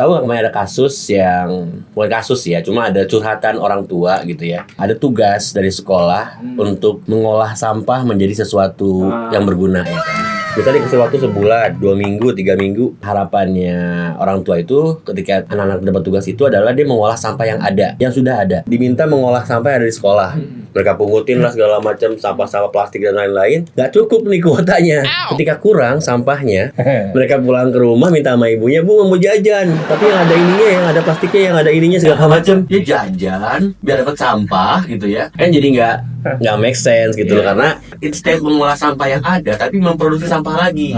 tahu nggak kemarin ada kasus yang bukan kasus ya, cuma ada curhatan orang tua gitu ya. Ada tugas dari sekolah untuk mengolah sampah menjadi sesuatu yang berguna ya kan. Misalnya dikasih waktu sebulan, 2 minggu, 3 minggu. Harapannya orang tua itu ketika anak-anak dapat tugas itu adalah dia mengolah sampah yang ada, yang sudah ada. Diminta mengolah sampah yang ada di sekolah. Mereka pungutin lah segala macam sampah-sampah plastik dan lain-lain. Gak cukup nih kuotanya. Ketika kurang sampahnya, mereka pulang ke rumah minta sama ibunya, "Bu, mau jajan." Tapi yang ada ininya, yang ada plastiknya, yang ada ininya segala macam. Dia jajan biar dapat sampah gitu ya. Kan jadi nggak make sense gitu loh, karena instead mengolah sampah yang ada tapi memproduksi sampah lagi.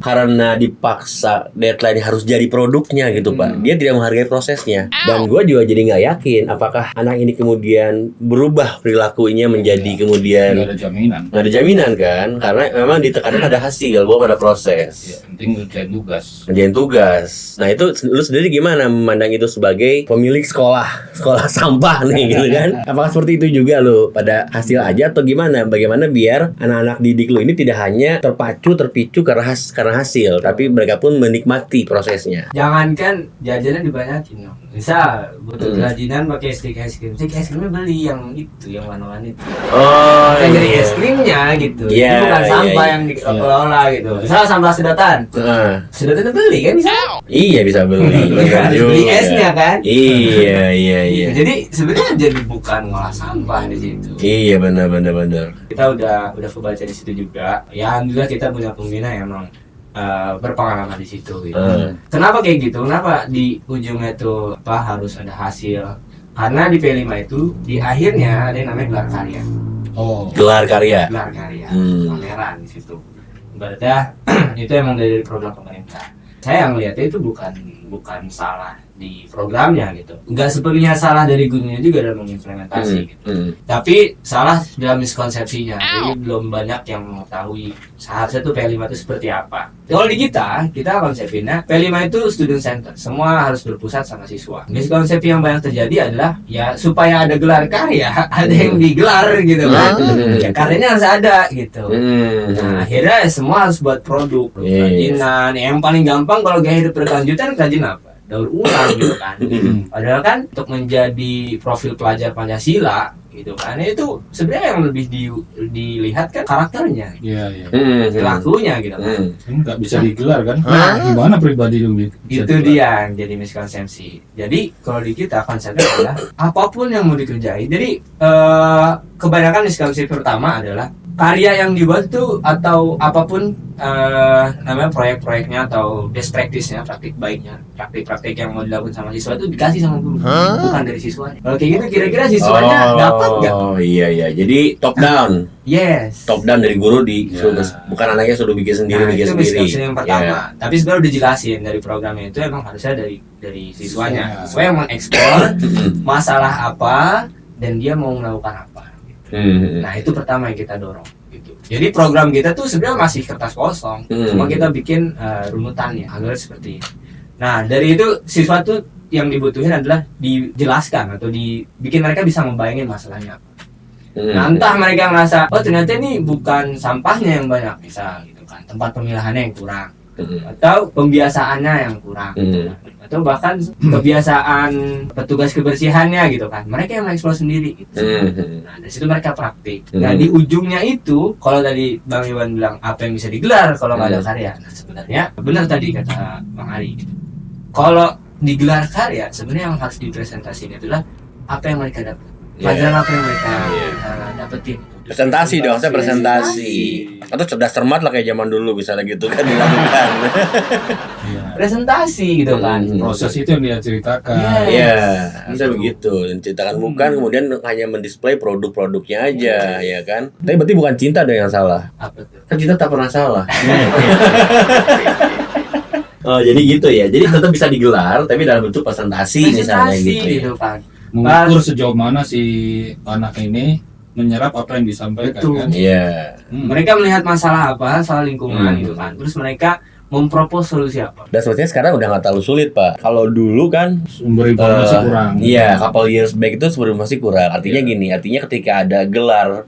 Karena dipaksa deadline harus jadi produknya gitu Pak, dia tidak menghargai prosesnya. Dan gue juga jadi nggak yakin apakah anak ini kemudian berubah perilakunya menjadi kemudian nggak ada jaminan kan, karena memang ditekankan ada hasil bukan pada proses. Penting ngerjain tugas. Nah itu lu sendiri gimana memandang itu sebagai pemilik sekolah sampah nih gitu kan? Apakah seperti itu juga lo pada hasil aja atau gimana? Bagaimana biar anak-anak didik lu ini tidak hanya terpicu karena hasil, tapi mereka pun menikmati prosesnya. Jangankan jajannya dibanyakin dong. Misal butuh kerajinan pakai stick es krim krimnya beli yang itu, yang warna-warni itu. Oh, Kan jadi es krimnya gitu. Iya, Itu bukan sampah iya. yang dikelola gitu. Misal sampah sedotan. Sedotannya beli kan bisa? Iya bisa beli. Benar juga. Beli esnya kan? Iya. Jadi sebenarnya jadi bukan ngolah sampah di situ. Iya benar. Kita udah kebaca di situ juga. Ya alhamdulillah kita punya pembina yang emang berpengalaman di situ gitu. Kenapa kayak gitu? Kenapa di ujungnya tuh harus ada hasil? Karena di P5 itu di akhirnya ada yang namanya gelar karya. Gelar karya. Pameran di situ. Berarti itu emang dari program pemerintah. Saya ngeliatnya itu bukan salah di programnya gitu. Nggak sepenuhnya salah dari gurunya juga dalam mengimplementasi gitu. Tapi salah dalam miskonsepsinya. Jadi belum banyak yang mengetahui seharusnya tuh P5 itu seperti apa. Kalau di kita konsepinnya P5 itu student center. Semua harus berpusat sama siswa. Miskonsepsi yang banyak terjadi adalah ya supaya ada gelar karya, ada yang digelar gitu kan. Ya karyanya harus ada gitu. Nah, akhirnya semua harus buat produk, kerajinan. Yang paling gampang kalau gaya hidup berkelanjutan kerajinan apa? Daur ulang gitu kan. Padahal kan untuk menjadi profil pelajar Pancasila gitu kan, itu sebenarnya yang lebih dilihat kan karakternya, perilakunya gitu kan. Nggak bisa digelar kan? Gimana pribadi lu bisa Itu dia yang jadi miskonsepsi. Jadi kalau di kita konsepnya adalah apapun yang mau dikerjain. Jadi kebanyakan miskonsepsi pertama adalah karya yang dibuat itu atau apapun namanya proyek-proyeknya atau best practice-nya, praktik baiknya, praktik-praktik yang mau dilakukan sama siswa itu dikasih sama guru, bukan dari siswanya. Kalau kayak gitu kira-kira siswanya dapat nggak? Oh iya. Jadi top down. Yes. Top down dari guru bukan anaknya sudah bikin sendiri. Itu miskonsepsi yang pertama. Tapi sebenarnya udah jelasin dari programnya itu emang harusnya dari siswanya. Siswa yang mengeksplor masalah apa dan dia mau melakukan apa. Nah itu pertama yang kita dorong gitu. Jadi program kita tuh sebenarnya masih kertas kosong, cuma kita bikin runutannya agar seperti ini. Nah dari itu siswa tuh yang dibutuhin adalah dijelaskan atau dibikin mereka bisa membayangin masalahnya apa. Nah entah mereka ngerasa ternyata ini bukan sampahnya yang banyak misal gitu kan, tempat pemilahannya yang kurang atau pembiasaannya yang kurang gitu kan. Atau bahkan kebiasaan petugas kebersihannya gitu kan, mereka yang mengeksplor sendiri gitu. Nah dari situ mereka praktik. Nah di ujungnya itu kalau tadi Bang Iwan bilang apa yang bisa digelar kalau nggak ada karya, nah sebenarnya benar tadi kata Bang Ari gitu. Kalau digelar karya sebenarnya yang harus dipresentasikan adalah apa yang mereka dapat, pelajaran apa yang mereka dapetin. Presentasi dong, saya presentasi. Atau cerdas cermat lah kayak zaman dulu misalnya gitu kan dilakukan. Presentasi gitu kan. Proses itu yang dia ceritakan. Iya, bisa begitu. Ceritakan bukan kemudian hanya mendisplay produk-produknya aja, ya kan? Tapi berarti bukan cinta dong yang salah. Apa tuh? Kan cinta tak pernah salah. Oh, jadi gitu ya. Jadi tetap bisa digelar tapi dalam bentuk presentasi misalnya gitu. Kan. Mengukur sejauh mana si anak ini menyerap apa yang disampaikan. Betul. Kan? Iya. Mereka melihat masalah apa, soal lingkungan gitu kan. Terus mereka mempropos solusi apa? Dan sebetulnya sekarang udah nggak terlalu sulit, Pak. Kalau dulu kan Sumber informasi kurang. Iya, couple years back itu sumber informasi kurang. Artinya gini, artinya ketika ada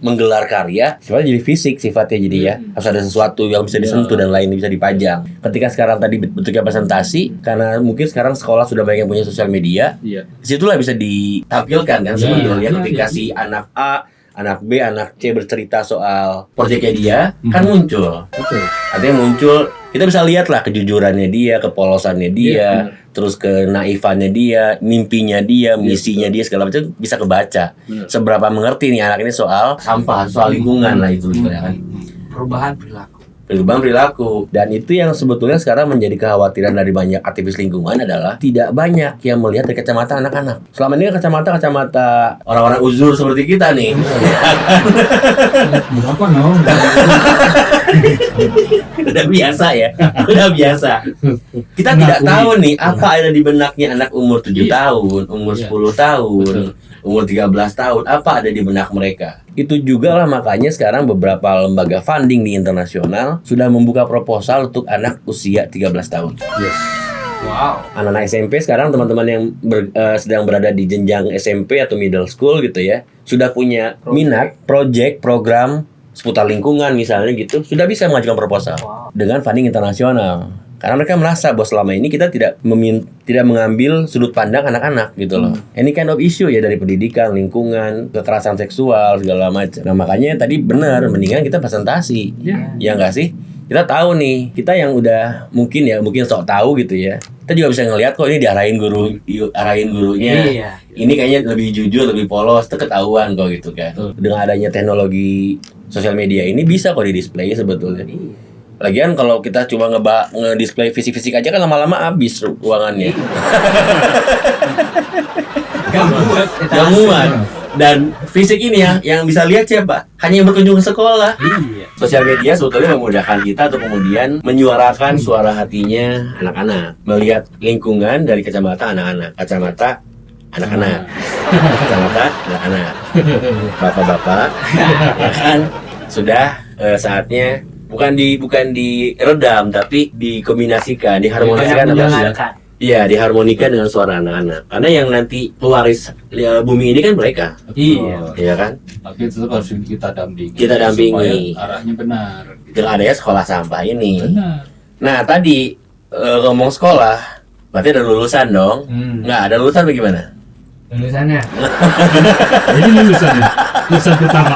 menggelar karya, sifatnya jadi fisik sifatnya jadi ya. Harus ada sesuatu yang bisa disentuh dan lain bisa dipajang. Ketika sekarang tadi bentuknya presentasi, karena mungkin sekarang sekolah sudah banyak yang punya sosial media, Iya. disitulah bisa ditampilkan kan sebetulnya iya, ketika iya. si anak A, anak B, anak C bercerita soal proyeknya dia, kan muncul. Betul. Artinya muncul, kita bisa lihat lah kejujurannya dia, kepolosannya dia, terus kenaifannya dia, mimpinya dia, misinya dia, segala macam bisa kebaca. Benar. Seberapa mengerti nih anak ini soal sampah, soal lingkungan lah itu sebenarnya kan. Perubahan perilaku. Perubahan perilaku. Dan itu yang sebetulnya sekarang menjadi kekhawatiran dari banyak aktivis lingkungan adalah tidak banyak yang melihat dari kacamata anak-anak. Selama ini kan kacamata orang-orang uzur seperti kita nih. Berapa no? Udah biasa ya, udah biasa. Kita tidak tahu nih apa ada di benaknya anak umur 7 tahun, umur 10 tahun, umur 13 tahun, apa ada di benak mereka. Itu juga lah makanya sekarang beberapa lembaga funding di internasional sudah membuka proposal untuk anak usia 13 tahun. Yes. Wow. Anak-anak SMP sekarang teman-teman yang sedang berada di jenjang SMP atau middle school gitu ya, sudah punya minat, project, program seputar lingkungan misalnya gitu, sudah bisa mengajukan proposal dengan funding internasional. Karena mereka merasa bahwa selama ini kita tidak mengambil sudut pandang anak-anak gitu loh. Any kind of issue ya, dari pendidikan, lingkungan, kekerasan seksual segala macam. Nah makanya tadi benar, mendingan kita presentasi, ya nggak sih? Kita tahu nih, kita yang udah mungkin sok tahu gitu ya. Kita juga bisa ngelihat kok ini diarahin gurunya. Iya. Ini kayaknya lebih jujur, lebih polos, itu ketahuan kok gitu kan. Dengan adanya teknologi sosial media ini bisa kok di display sebetulnya. Lagian kalau kita cuma nge-display fisik-fisik aja kan lama-lama habis ruangannya. Gak muat. Dan fisik ini ya, yang bisa lihat siapa? Hanya yang berkunjung ke sekolah. Iya. Sosial media sebetulnya memudahkan kita untuk kemudian menyuarakan suara hatinya anak-anak, melihat lingkungan dari kacamata anak-anak, kacamata anak-anak, bapak-bapak, ya kan sudah saatnya bukan diredam tapi dikombinasikan, diharmoniskan Mendengarkan. Iya, diharmonikan dengan suara anak-anak. Karena yang nanti pewaris bumi ini kan mereka. Iya. Iya kan? Tapi tetap harus kita dampingi. Kita dampingi. Supaya arahnya benar. Dengan adanya sekolah sampah ini. Benar. Nah, tadi ngomong sekolah, berarti ada lulusan dong? Nggak, ada lulusan bagaimana? Tulisannya. Ini lulusannya. Lulusan pertama.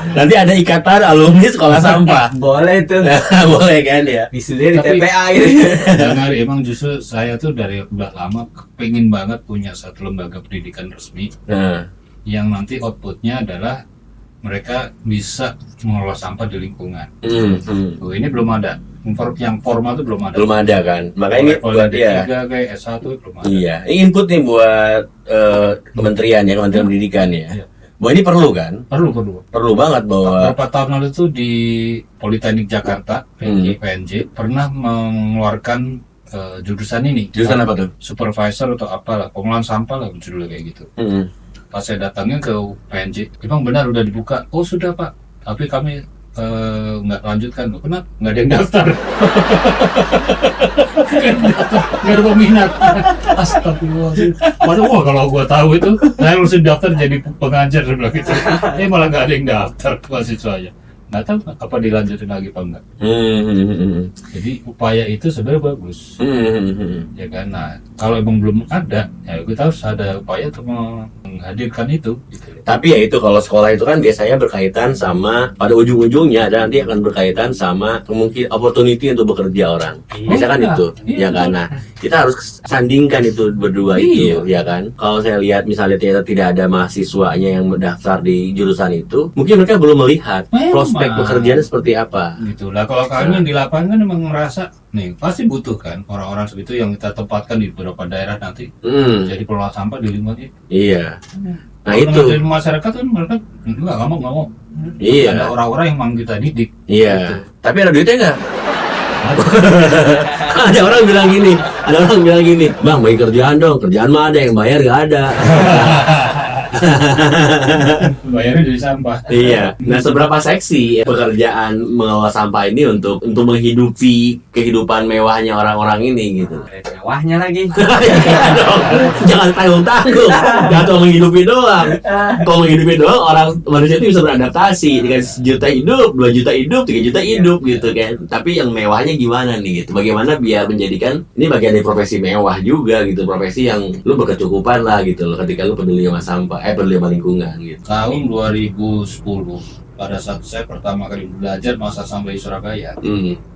Nanti ada ikatan alumni sekolah sampah. Boleh tuh. Boleh kan ya? Wisuda di Tapi- TPA gitu. Dengar, emang justru saya tuh dari udah lama pengen banget punya satu lembaga pendidikan resmi Nah, yang nanti outputnya adalah mereka bisa mengelola sampah di lingkungan. Tuh, ini belum ada. Yang formal tuh belum ada. belum ada kan? Makanya ini Kalau buat D3 dia. kayak S1 belum ada. Iya, ini input nih buat Kementerian Pendidikan ya. Iya. Bahwa ini perlu kan? Perlu banget bahwa Beberapa tahun lalu tuh di Politeknik Jakarta, PNJ pernah mengeluarkan jurusan ini. jurusan apa tuh? Supervisor atau apalah, pengelolaan sampah lah judulnya kayak gitu. Pas saya datangnya ke PNJ, memang benar udah dibuka. Oh sudah Pak, tapi kami nggak lanjutkan. Loh, kenapa? Nggak ada yang daftar. Nggak ada peminat. Astagfirullahaladzim. Waduh, wah, kalau gua tahu itu, saya langsung daftar jadi pengajar sebelah gitu. Malah nggak ada yang daftar mahasiswanya. Nggak tahu apa dilanjutin lagi apa enggak. Jadi upaya itu sebenarnya bagus. Ya kan, nah kalau emang belum ada, ya kita harus ada upaya untuk menghadirkan itu. Gitu. Tapi ya itu kalau sekolah itu kan biasanya berkaitan sama pada ujung-ujungnya dan nanti akan berkaitan sama kemungkinan opportunity untuk bekerja orang. Biasa kan Iya. itu, Iya. ya kan. Nah, kita harus sandingkan itu berdua itu, ya kan. Kalau saya lihat misalnya ternyata tidak ada mahasiswanya yang mendaftar di jurusan itu, mungkin mereka belum melihat Memang. prospek pekerjaan seperti apa. Gitu lah, kalau kami yang di lapangan emang merasa nih pasti butuh kan orang-orang seperti itu yang kita tempatkan di beberapa daerah nanti jadi pengelola sampah di lingkungan itu. Iya. Nah Kalau itu. dari masyarakat kan mereka nggak mau. Iya. Ada orang-orang yang memang kita didik. Iya. Tapi ada duitnya nggak? Ada orang bilang gini, Bang bagi kerjaan dong, kerjaan mah ada yang bayar nggak ada. Bayarnya dari sampah. Iya. Nah, seberapa seksi pekerjaan mengelola sampah ini untuk menghidupi kehidupan mewahnya orang-orang ini gitu. Mewahnya lagi. Iya dong. Jangan tanggung-tanggung. Jangan cuma menghidupi doang. Kalau menghidupi doang, orang manusia itu bisa beradaptasi dengan 1 juta hidup, 2 juta hidup, 3 juta hidup gitu kan. Tapi yang mewahnya gimana nih gitu? Bagaimana biar menjadikan ini bagian dari profesi mewah juga gitu, profesi yang lu berkecukupan lah gitu loh ketika lu peduli sama sampah, peduli sama lingkungan gitu. Tahun 2010 pada saat saya pertama kali belajar masa sampah di Surabaya,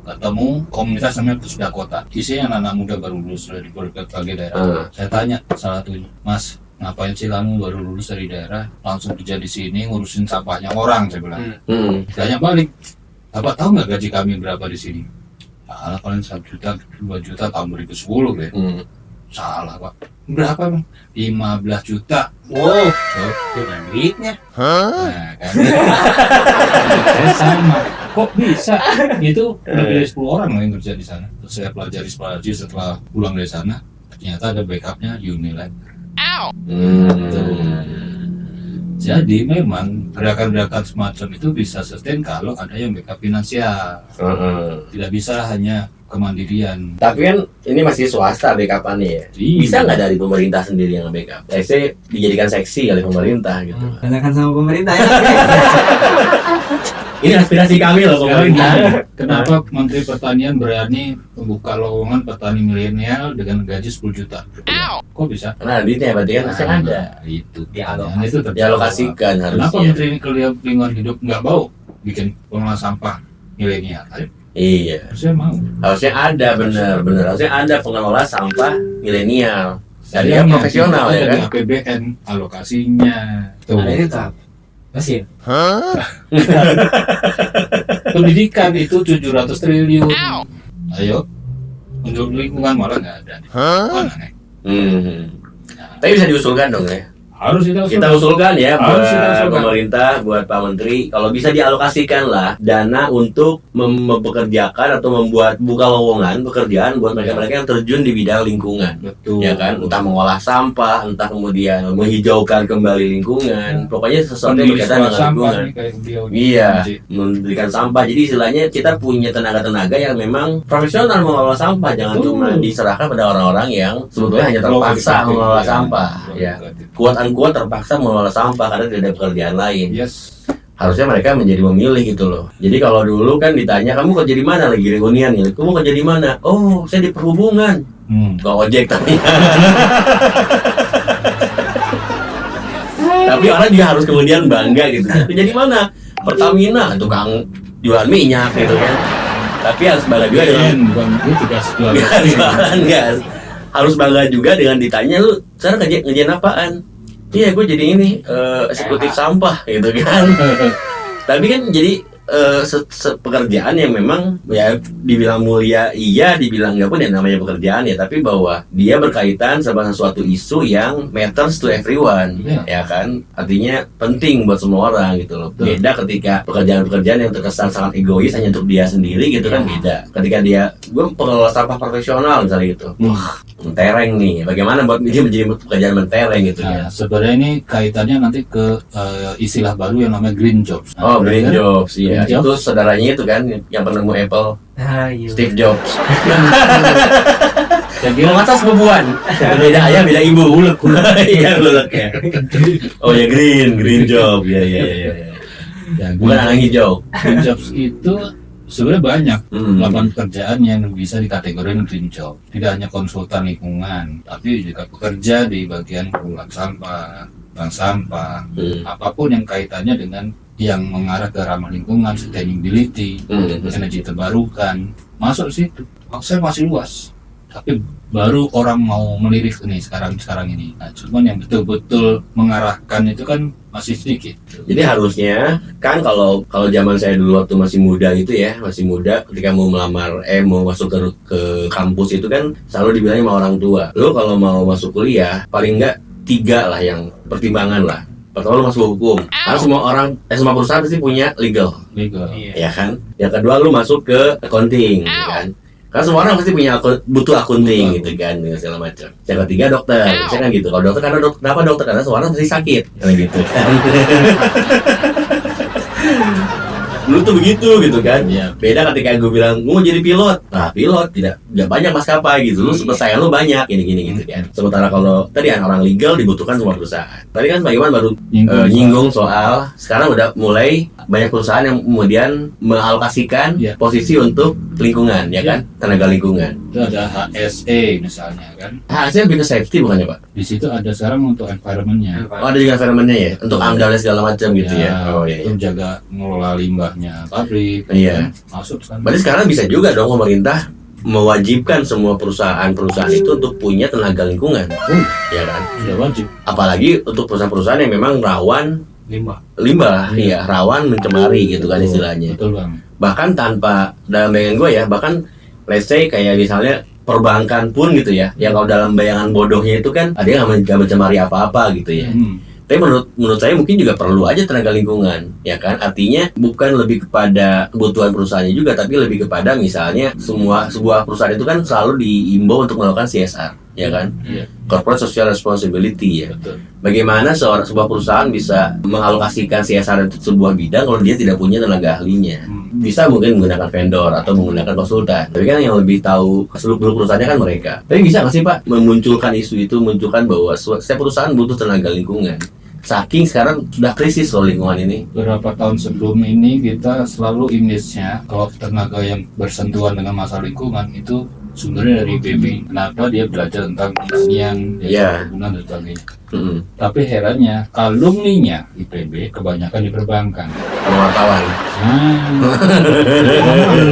ketemu komunitas namanya Pusda Kota. Isinya anak-anak muda baru lulus dari berbagai daerah. Saya tanya salah satunya, Mas, ngapain sih kamu baru lulus dari daerah langsung kerja di sini ngurusin sampahnya orang? Saya bilang. Tanya balik, Bapak tahu nggak gaji kami berapa di sini? Salah, paling 1 juta, 2 juta tahun 2010 ya. Salah Pak. Berapa Bang? 15 juta. Wow, dengan duitnya. Nah kan. Saya sama. Kok bisa? Itu lebih dari 10 orang yang kerja di sana. Terus saya pelajari setelah pulang dari sana. Ternyata ada backupnya Unilever. Jadi memang gerakan-gerakan semacam itu bisa sustain kalau ada yang backup finansial. Tidak bisa hanya kemandirian. Tapi kan ini masih swasta backupannya ya. Iya. Bisa nggak dari pemerintah sendiri yang backup? Saya dijadikan seksi oleh pemerintah gitu. Tanyakan sama pemerintah ya. Ini aspirasi kami loh Sekarang pemerintah. kenapa Menteri Pertanian berani membuka lowongan petani milenial dengan gaji 10 juta? Kok bisa? Karena duitnya berarti kan masih ada. Itu. Dialokasikan. Pertanyaan itu terjawab. Dialokasikan Kenapa harusnya. Menteri Lingkungan Hidup nggak mau bikin pengelola sampah milenial? Iya. Saya mau. Harusnya ada bener. Harusnya ada pengelola sampah milenial. Dan dia Sayangnya, profesional itu ya ada kan. di APBN alokasinya. Tuh. Ada itu apa? Mesin. Pendidikan itu 700 triliun. Ayo. Untuk lingkungan malah nggak ada. Mana nih? Tapi bisa diusulkan dong ya. Harus Kita usulkan ya buat Harus kita usulkan. pemerintah, buat Pak Menteri, kalau bisa dialokasikan lah dana untuk mempekerjakan atau membuat buka lowongan pekerjaan buat mereka-mereka yang terjun di bidang lingkungan. Betul. Ya kan, entah mengolah sampah, entah kemudian menghijaukan kembali lingkungan, pokoknya sesuatu yang berkaitan dengan lingkungan. Iya, memberikan sampah. Jadi istilahnya kita punya tenaga-tenaga yang memang profesional mengelola sampah, jangan cuma diserahkan pada orang-orang yang sebetulnya hanya terpaksa mengelola sampah. Ya, kuat terpaksa mengelola sampah karena tidak ada pekerjaan lain. Yes. Harusnya mereka menjadi memilih gitu loh. Jadi kalau dulu kan ditanya, kamu kerja di mana lagi reunian ya? Kamu kerja di mana? Oh, saya di perhubungan. Gak ojek tapi. Tapi orang juga harus kemudian bangga gitu. Kerja di mana? Pertamina, tukang jual minyak gitu kan. Tapi harus bangga juga dengan bukan itu gas jual. jualan gas. Harus bangga juga dengan ditanya, lu sekarang ngerjain apaan? Iya, gue jadi ini eksekutif sampah gitu kan. Tapi kan jadi pekerjaan yang memang ya dibilang mulia iya, dibilang nggak pun ya namanya pekerjaan ya, tapi bahwa dia berkaitan sama sesuatu isu yang matters to everyone, ya kan, artinya penting buat semua orang gitu loh. Beda ketika pekerjaan-pekerjaan yang terkesan sangat egois hanya untuk dia sendiri gitu kan, beda. Ketika dia, gue pengelola sampah profesional misalnya gitu, mentereng nih, bagaimana buat dia menjadi pekerjaan mentereng gitu Nah, ya. sebenarnya ini kaitannya nanti ke istilah baru yang namanya green jobs. Oh, green jobs, iya. Green jobs. Itu saudaranya itu kan yang penemu Apple, Iya. Steve Jobs. Saya kira Masa sepupuan, beda ayah, beda ibu. Ulek, iya ulek ya. Oh ya green job, ya. ya, Bukan anak hijau. green jobs itu sebenarnya banyak lapangan pekerjaan yang bisa dikategorikan green job. Tidak hanya konsultan lingkungan, tapi juga pekerja di bagian pengelolaan sampah, bank sampah, apapun yang kaitannya dengan yang mengarah ke ramah lingkungan, sustainability, energi terbarukan, masuk situ. Saya masih luas, tapi baru orang mau melirik nih sekarang ini. Nah, cuman yang betul-betul mengarahkan itu kan masih sedikit. Jadi harusnya kan kalau zaman saya dulu waktu masih muda gitu ya, masih muda ketika mau melamar mau masuk ke kampus itu kan selalu dibilangnya sama orang tua, lo kalau mau masuk kuliah paling enggak 3 lah yang pertimbangan lah. Pertama lu masuk hukum, karena semua perusahaan pasti punya legal, Legal. ya kan. Yang kedua lu masuk ke accounting, ya kan. Karena semua orang pasti butuh akunting gitu kan, segala macam. Yang ketiga dokter, biasanya kan gitu. Kalau dokter kenapa dokter? Karena semua orang pasti sakit, kayak gitu kan. Dulu tuh begitu gitu kan. Iya. Beda ketika gue bilang gue mau jadi pilot. Nah, pilot tidak banyak maskapai gitu. Lu persaingan lu banyak gini gitu kan. Sementara kalau tadi orang legal dibutuhkan semua perusahaan. Tadi kan Pak Iwan baru nyinggung soal sekarang udah mulai banyak perusahaan yang kemudian mengalokasikan posisi untuk lingkungan ya kan, tenaga lingkungan. Itu ada HSE misalnya kan. HSE lebih ke safety bukannya Pak? Di situ ada sekarang untuk environment-nya. Oh, ada juga environment-nya ya, untuk AMDAL segala macam gitu ya. Oh iya. Untuk jaga mengelola limbahnya pabrik. Iya. Masuk kan. Berarti sekarang bisa juga dong pemerintah mewajibkan semua perusahaan-perusahaan itu untuk punya tenaga lingkungan, ya kan? Sudah wajib. Apalagi untuk perusahaan-perusahaan yang memang rawan limbah, iya, rawan mencemari gitu kan istilahnya. Betul Bang. Bahkan tanpa dalam bayangan gue ya, bahkan let's say kayak misalnya perbankan pun gitu ya, yang kalau dalam bayangan bodohnya itu kan ada yang nggak mencemari apa-apa gitu ya. Tapi menurut saya mungkin juga perlu aja tenaga lingkungan, ya kan? Artinya bukan lebih kepada kebutuhan perusahaannya juga, tapi lebih kepada misalnya sebuah perusahaan itu kan selalu diimbau untuk melakukan CSR, ya kan? Iya. Corporate Social Responsibility ya. Betul. Bagaimana sebuah perusahaan bisa mengalokasikan CSR untuk sebuah bidang kalau dia tidak punya tenaga ahlinya? Bisa mungkin menggunakan vendor atau menggunakan konsultan. Tapi kan yang lebih tahu seluk-beluk perusahaannya kan mereka. Tapi bisa nggak sih Pak memunculkan isu itu, menunjukkan bahwa setiap perusahaan butuh tenaga lingkungan? Saking sekarang sudah krisis loh lingkungan ini. Beberapa tahun sebelum ini kita selalu image-nya kalau tenaga yang bersentuhan dengan masalah lingkungan itu sumbernya dari IPB. Kenapa dia belajar tentang pertanian, perkebunan dan sebagainya. Tapi herannya alumninya IPB kebanyakan di perbankan. Wartawan.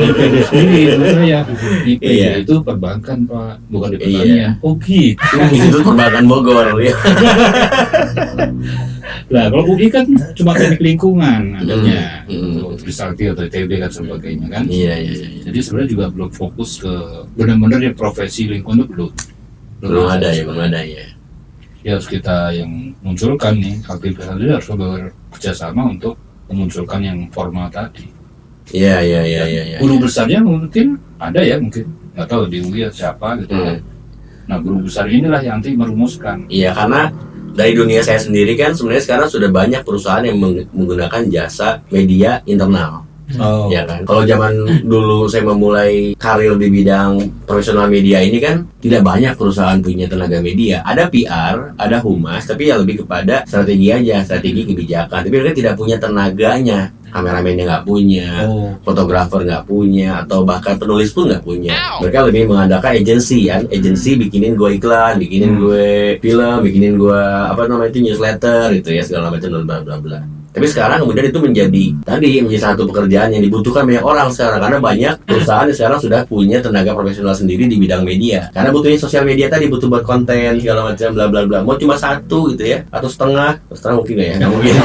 IPB sendiri menurut saya IPB itu perbankan Pak, bukan di pertanian. Oh gitu. Itu perbankan Bogor ya. Nah, kalau UI kan cuma teknik lingkungan adanya, Trisakti atau ITB kan sebagainya kan. Iya. Jadi sebenarnya juga belum fokus ke benar-benar ya profesi lingkungan itu belum ada ya. Ya harus kita yang munculkan nih, aktivitas tadi harus bekerja sama untuk memunculkan yang formal tadi. Iya. Guru besarnya mungkin ada ya, mungkin nggak tahu di UI siapa gitu kan. Nah, guru besar inilah yang nanti merumuskan. Iya, karena dari dunia saya sendiri kan sebenarnya sekarang sudah banyak perusahaan yang menggunakan jasa media internal. Ya kan. Kalau zaman dulu saya memulai karir di bidang profesional media ini kan tidak banyak perusahaan punya tenaga media. Ada PR, ada humas, tapi yang lebih kepada strategi aja, strategi kebijakan. Tapi mereka tidak punya tenaganya. Kameramennya nggak punya, fotografer nggak punya, atau bahkan penulis pun nggak punya. Mereka lebih mengandalkan agensi kan, agensi bikinin gue iklan, bikinin gue film, bikinin gue newsletter gitu ya, segala macam dan bla bla bla. Tapi sekarang kemudian itu menjadi satu pekerjaan yang dibutuhkan banyak orang sekarang, karena banyak perusahaan yang sekarang sudah punya tenaga profesional sendiri di bidang media. Karena butuhnya sosial media tadi, butuh buat konten segala macam bla bla bla. Mau cuma satu gitu ya, atau setengah mungkin nggak ya? Nggak mungkin.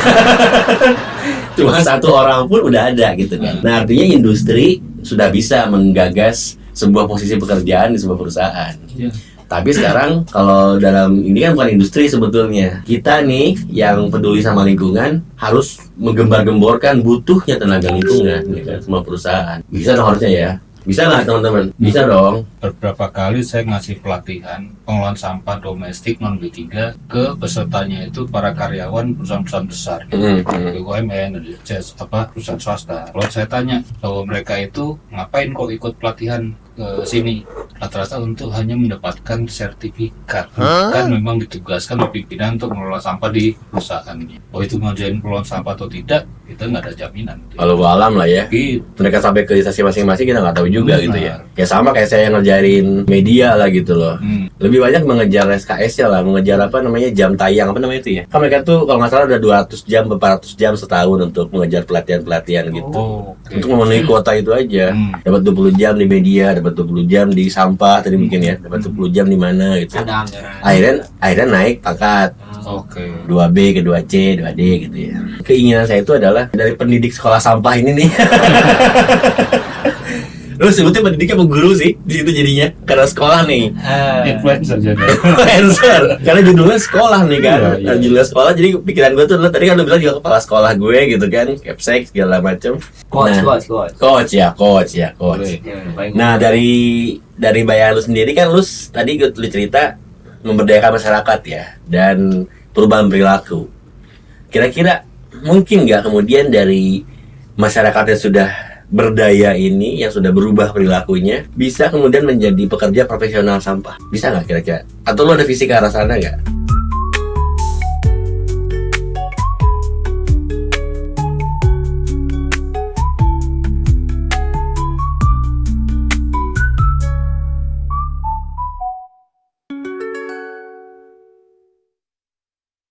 Cuma satu orang pun udah ada gitu kan. Nah, artinya industri sudah bisa menggagas sebuah posisi pekerjaan di sebuah perusahaan. Tapi sekarang kalau dalam ini kan bukan industri sebetulnya. Kita nih yang peduli sama lingkungan harus menggembar-gemborkan butuhnya tenaga lingkungan ya kan, semua perusahaan. Bisa dong harusnya ya. Bisa nggak teman-teman? Bisa dong. Beberapa kali saya ngasih pelatihan pengelolaan sampah domestik non B3 ke pesertanya itu para karyawan perusahaan-perusahaan besar, BUMN, perusahaan swasta. Kalau saya tanya bahwa mereka itu ngapain kok ikut pelatihan ke sini, rata-rata untuk hanya mendapatkan sertifikat, kan memang ditugaskan oleh pimpinan untuk mengelola sampah di perusahaannya. Oh itu ngerjain pengelolaan sampah atau tidak, kita nggak ada jaminan. Kalau alam lah ya. Gitu. Mereka sampai ke instansi masing-masing kita nggak tahu juga gitu ya. Ya sama kayak saya ngerjain media lah gitu loh. Lebih banyak mengejar SKS-nya lah, mengejar jam tayang itu ya. Kan mereka tuh kalau nggak salah udah 200 jam, 400 jam setahun untuk mengejar pelatihan-pelatihan gitu. Untuk memenuhi kuota itu aja. Dapat 20 jam di media, dapat 20 jam di sampah tadi mungkin ya, dapat 20 jam di mana gitu. Akhirnya naik pangkat. 2B ke 2C, 2D gitu ya. Keinginan saya itu adalah dari pendidik sekolah sampah ini nih. Lu sebutnya pendidik apa guru sih di situ jadinya? Karena sekolah nih. Influencer jadi. Influencer. Karena judulnya sekolah nih kan. Iya. Judulnya sekolah, jadi pikiran gue tuh tadi kan lu bilang juga kepala sekolah gue gitu kan, capsek segala macam. Coach. Coach ya. Boleh. Ya, paling Nah, dari bayangan lu sendiri kan lu tadi lu cerita memberdayakan masyarakat ya dan perubahan perilaku. Kira-kira mungkin nggak kemudian dari masyarakat yang sudah berdaya ini, yang sudah berubah perilakunya, bisa kemudian menjadi pekerja profesional sampah? Bisa nggak kira-kira? Atau lu ada visi ke arah sana nggak?